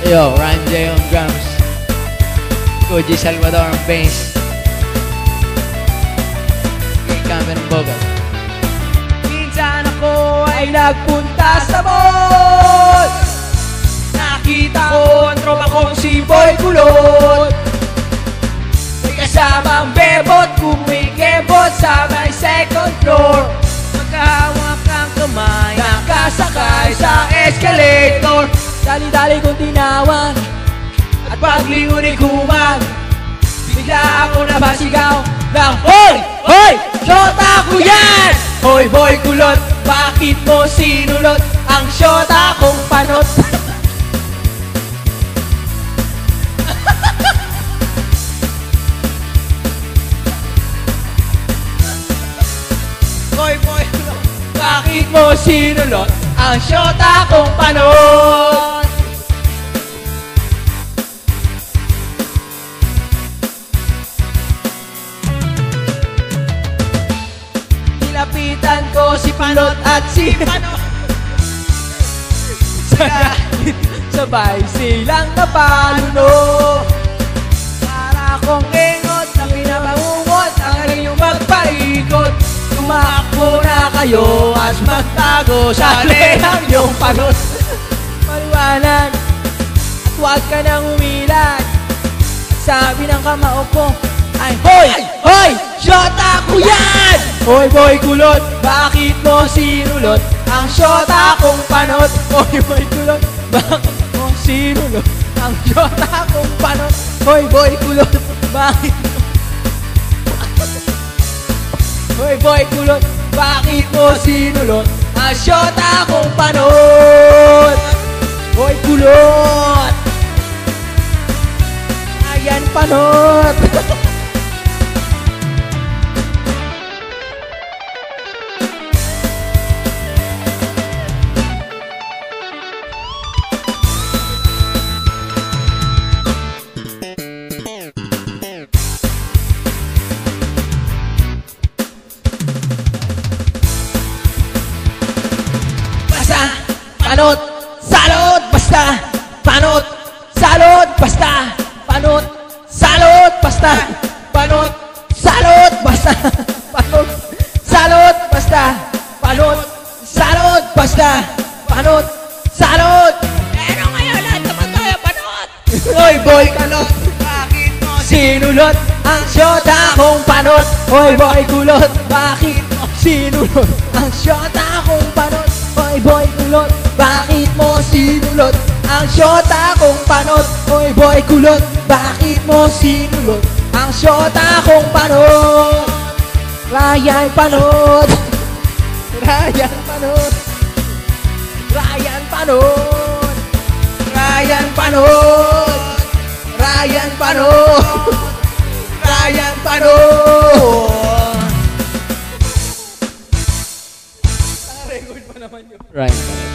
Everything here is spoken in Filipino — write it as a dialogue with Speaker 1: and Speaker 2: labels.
Speaker 1: Yo, Ryan J on drums. Koji Salvador on bass. Gay Cameron vocal.
Speaker 2: Minsan ako ay nagpunta sa mall. Nakita ko ang tropa kong si Boy Kulot. May kasamang bebot, kumikebot sa may second floor. Magkahawak ang kamay, nakasakay sa escalator. Dali-dali kong tinawan at paglingon ni Kuman, bigla ako napasigaw ng Hoy! Hoy! Shota ko yan! Hoy Boy Kulot, bakit mo sinulot ang shota kong panot? Hoy Boy Kulot, bakit mo sinulot ang shota kong panot? Nilapitan ko si Panot at si Panot. Sabay silang napaluno. Para akong engot na pinabangungot ang inyong magpaikot. Tumakbo na kayo at magtago sa lehang yung Panot. Maliwanag at huwag ka nang umilag. Sabi ng kamao ko ay Hoy! Hoy! Shota ko yan! Hoy Boy Kulot, bakit mo sinulot ang shota kong panot? Hoy Boy Kulot, bakit mo sinulot ang shota kong panot? Hoy Boy Kulot, bakit mo... Hoy Boy Kulot, bakit mo sinulot ang shota kong panot? Hoy Kulot, ayan panot. Panot, salot, basta. Panot, salot, basta. Panot, salot, basta. Panot, salot, basta. Panot, salot, basta. Panot, salot, basta. Panot, salot. Pero ngayon lahat naman tayo panot. Hoy Boy Kulot, bakit mo sinulot ang shota kong panot? Hoy Boy Kulot, bakit mo sinulot ang shota kong panot? Hoy Boy Kulot, bakit mo sinulot ang shota kong panot? Hoy Boy Kulot, bakit mo sinulot ang shota kong panot? Ryan Panot, Ryan Panot, Ryan Panot, Ryan Panot, Ryan Panot, Ryan Panot.
Speaker 1: Ryan.